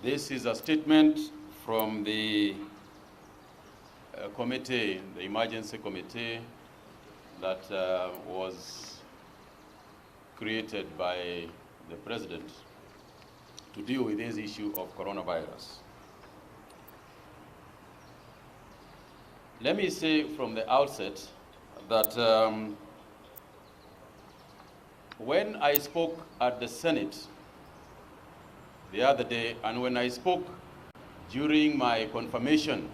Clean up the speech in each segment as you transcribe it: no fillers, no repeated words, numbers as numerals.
This is a statement from the committee, the emergency committee that was created by the president to deal with this issue of coronavirus. Let me say from the outset that when I spoke at the Senate the other day, and when I spoke during my confirmation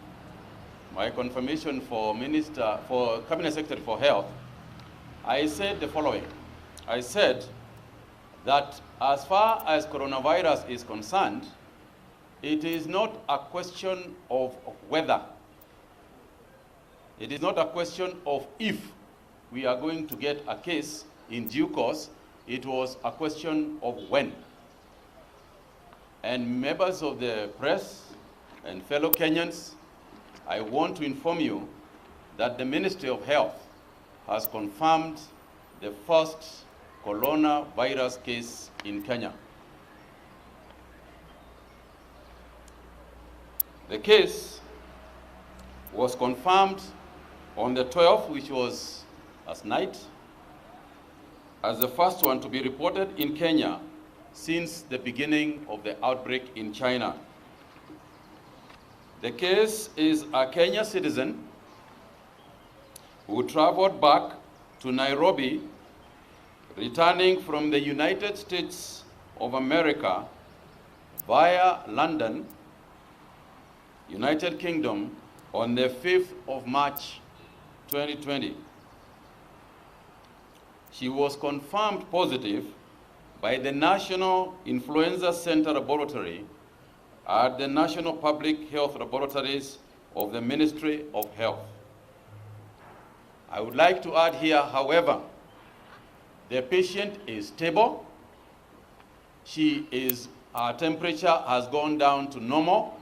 for Cabinet Secretary for Health, I said the following. I said that as far as coronavirus is concerned, it is not a question of whether. It is not a question of if we are going to get a case in due course. It was a question of when. And members of the press and fellow Kenyans, I want to inform you that the Ministry of Health has confirmed the first coronavirus case in Kenya. The case was confirmed on the 12th, which was last night, as the first one to be reported in Kenya since the beginning of the outbreak in China. The case is a Kenya citizen who traveled back to Nairobi, returning from the United States of America via London, United Kingdom, on the 5th of March 2020. She was confirmed positive by the National Influenza Center Laboratory at the National Public Health Laboratories of the Ministry of Health. I would like to add here, however, the patient is stable. Her temperature has gone down to normal.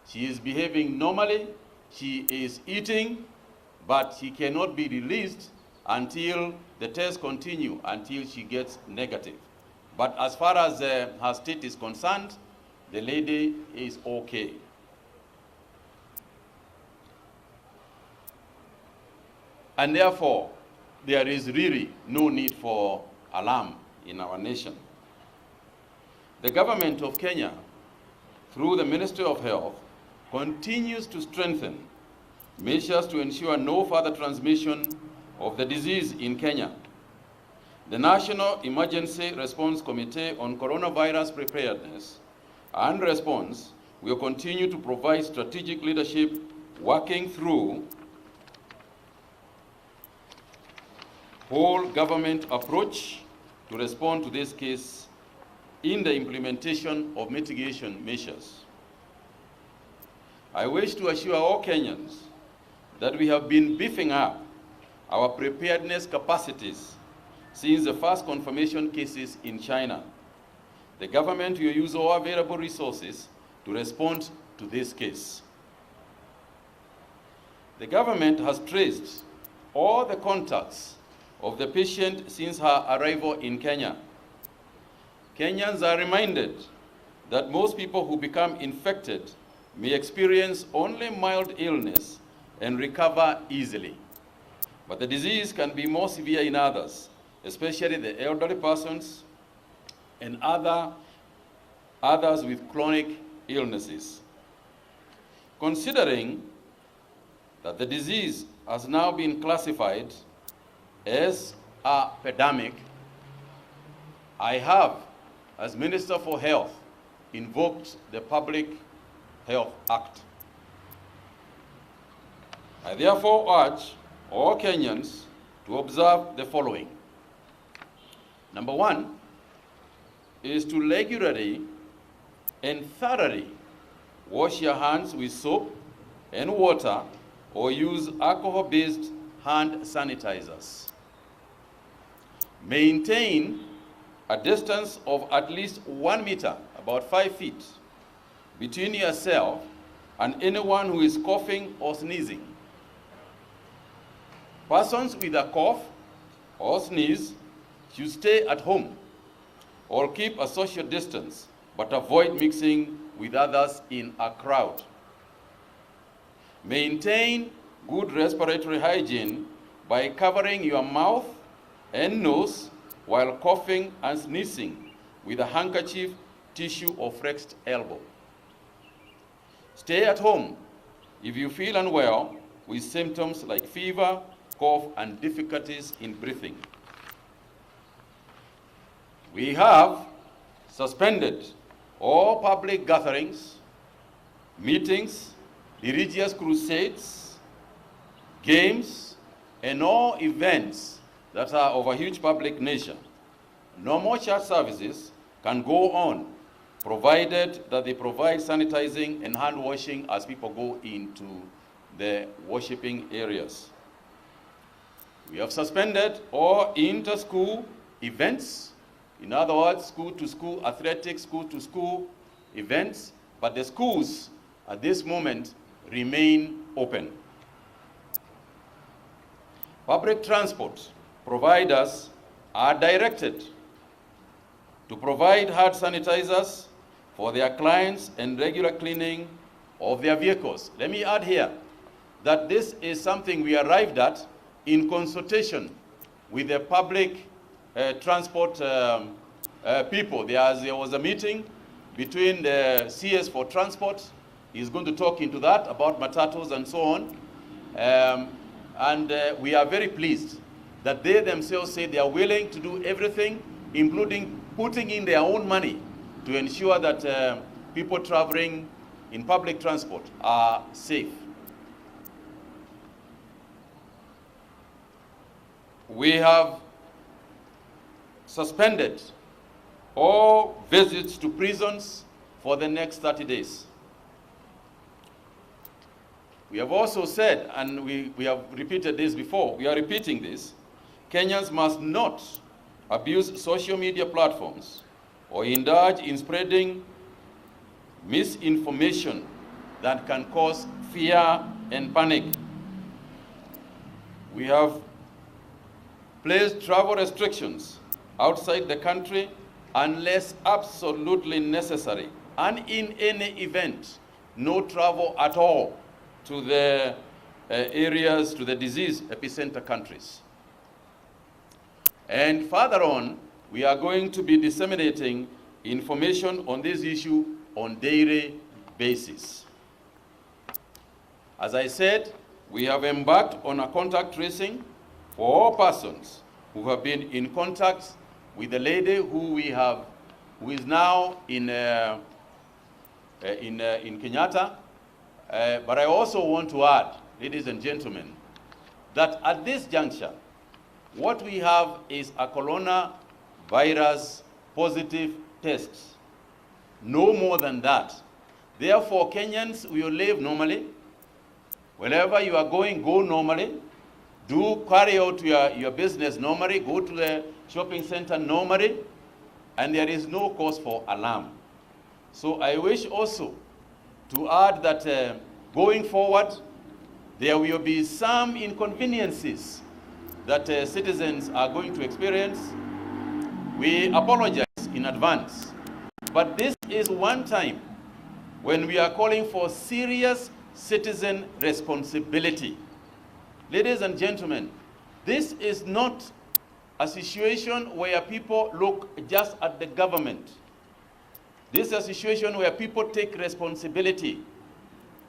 She is behaving normally. She is eating, but she cannot be released until the tests continue, until she gets negative. But as far as her state is concerned, the lady is okay. And therefore, there is really no need for alarm in our nation. The government of Kenya, through the Ministry of Health, continues to strengthen measures to ensure no further transmission of the disease in Kenya. The National Emergency Response Committee on Coronavirus Preparedness and Response will continue to provide strategic leadership, working through whole government approach to respond to this case in the implementation of mitigation measures. I wish to assure all Kenyans that we have been beefing up our preparedness capacities since the first confirmation cases in China. The government will use all available resources to respond to this case. The government has traced all the contacts of the patient since her arrival in Kenya. Kenyans are reminded that most people who become infected may experience only mild illness and recover easily. But the disease can be more severe in others, especially the elderly persons and others with chronic illnesses. Considering that the disease has now been classified as a pandemic, I have, as Minister for Health, invoked the Public Health Act. I therefore urge all Kenyans to observe the following. Number one is to regularly and thoroughly wash your hands with soap and water or use alcohol-based hand sanitizers. Maintain a distance of at least 1 meter, about 5 feet, between yourself and anyone who is coughing or sneezing. Persons with a cough or sneeze should stay at home or keep a social distance but avoid mixing with others in a crowd. Maintain good respiratory hygiene by covering your mouth and nose while coughing and sneezing with a handkerchief, tissue, or flexed elbow. Stay at home if you feel unwell with symptoms like fever, cough, and difficulties in breathing. We have suspended all public gatherings, meetings, religious crusades, games, and all events that are of a huge public nature. No more church services can go on, provided that they provide sanitizing and hand washing as people go into the worshiping areas. We have suspended all inter-school events, in other words, school-to-school athletics, school-to-school events, but the schools at this moment remain open. Public transport providers are directed to provide hand sanitizers for their clients and regular cleaning of their vehicles. Let me add here that this is something we arrived at in consultation with the public transport people. There was a meeting between the CS for transport. He's going to talk into that about matatus and so on. We are very pleased that they themselves say they are willing to do everything, including putting in their own money to ensure that people traveling in public transport are safe. We have suspended all visits to prisons for the next 30 days. We have also said, and we have repeated this before, we are repeating this, Kenyans must not abuse social media platforms or indulge in spreading misinformation that can cause fear and panic. We have placed travel restrictions outside the country unless absolutely necessary, and in any event, no travel at all to the areas, to the disease epicenter countries. And further on, we are going to be disseminating information on this issue on daily basis. As I said, we have embarked on a contact tracing for all persons who have been in contact with the lady who is now in Kenyatta. But I also want to add, ladies and gentlemen, that at this juncture, what we have is a coronavirus positive test. No more than that. Therefore, Kenyans will live normally. Wherever you are going, go normally. Do carry out your business normally. Go to the shopping center normally. And there is no cause for alarm. So I wish also to add that going forward, there will be some inconveniences that citizens are going to experience. We apologize in advance. But this is one time when we are calling for serious citizen responsibility. Ladies and gentlemen, this is not a situation where people look just at the government. This is a situation where people take responsibility.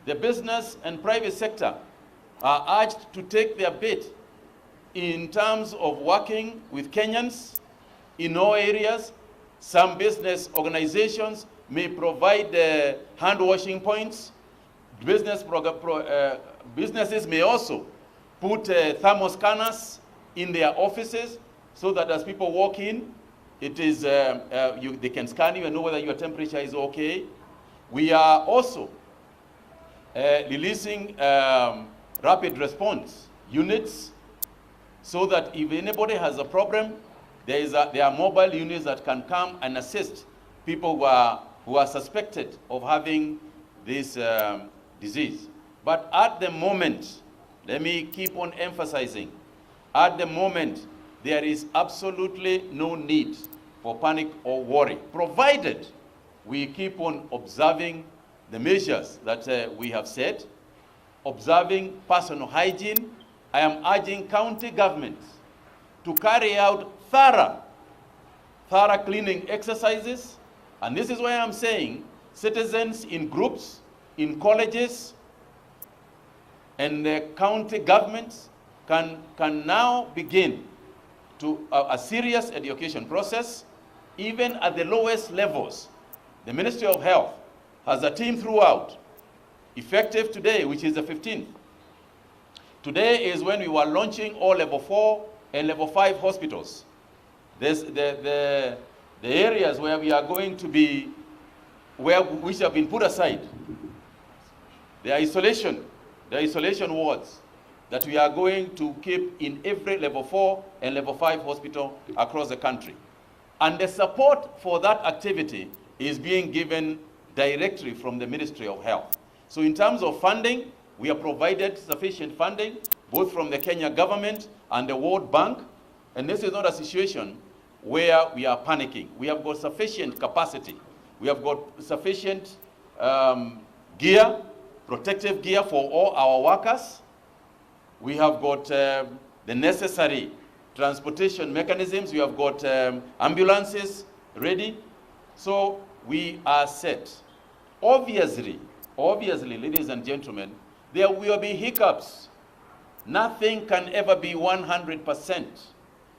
The business and private sector are urged to take their bit in terms of working with Kenyans in all areas. Some business organizations may provide hand washing points. Businesses may also put thermal scanners in their offices so that as people walk in, it is, they can scan you and know whether your temperature is okay. We are also releasing rapid response units so that if anybody has a problem, there are mobile units that can come and assist people who are suspected of having this disease. But at the moment, let me keep on emphasizing, at the moment, there is absolutely no need for panic or worry, provided we keep on observing the measures that we have set, observing personal hygiene. I am urging county governments to carry out thorough cleaning exercises. And this is why I'm saying citizens in groups, in colleges, and the county governments can now begin to a serious education process, even at the lowest levels. The Ministry of Health has a team throughout, effective today, which is the 15th. Today is when we were launching all level 4 and level 5 hospitals. There's the areas where we are going to be, which have been put aside. The isolation wards that we are going to keep in every level 4 and level 5 hospital across the country. And the support for that activity is being given directly from the Ministry of Health. So in terms of funding, we have provided sufficient funding, both from the Kenya government and the World Bank. And this is not a situation where we are panicking. We have got sufficient capacity. We have got sufficient gear, protective gear for all our workers. We have got the necessary transportation mechanisms. We have got ambulances ready. So we are set. Obviously, ladies and gentlemen, there will be hiccups. Nothing can ever be 100%.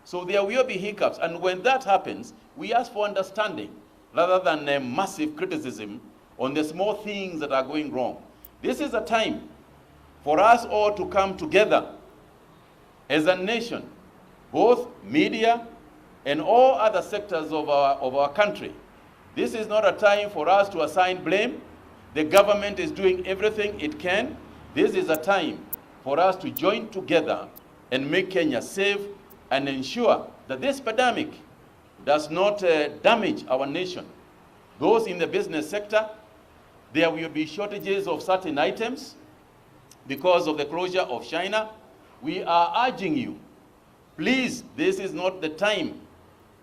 So there will be hiccups. And when that happens, we ask for understanding rather than a massive criticism on the small things that are going wrong. This is a time for us all to come together as a nation, both media and all other sectors of our country. This is not a time for us to assign blame. The government is doing everything it can. This is a time for us to join together and make Kenya safe and ensure that this pandemic does not damage our nation. Those in the business sector, there will be shortages of certain items because of the closure of China. We are urging you, please, this is not the time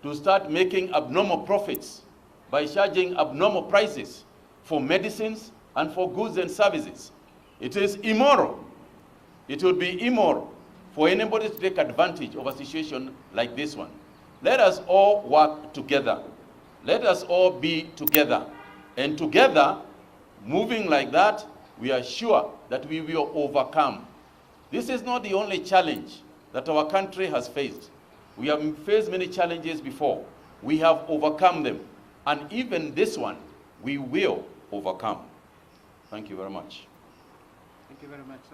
to start making abnormal profits by charging abnormal prices for medicines and for goods and services. It is immoral. It would be immoral for anybody to take advantage of a situation like this one. Let us all work together. Let us all be together. And together, moving like that, we are sure that we will overcome. This is not the only challenge that our country has faced. We have faced many challenges before. We have overcome them. And even this one, we will overcome. Thank you very much. Thank you very much.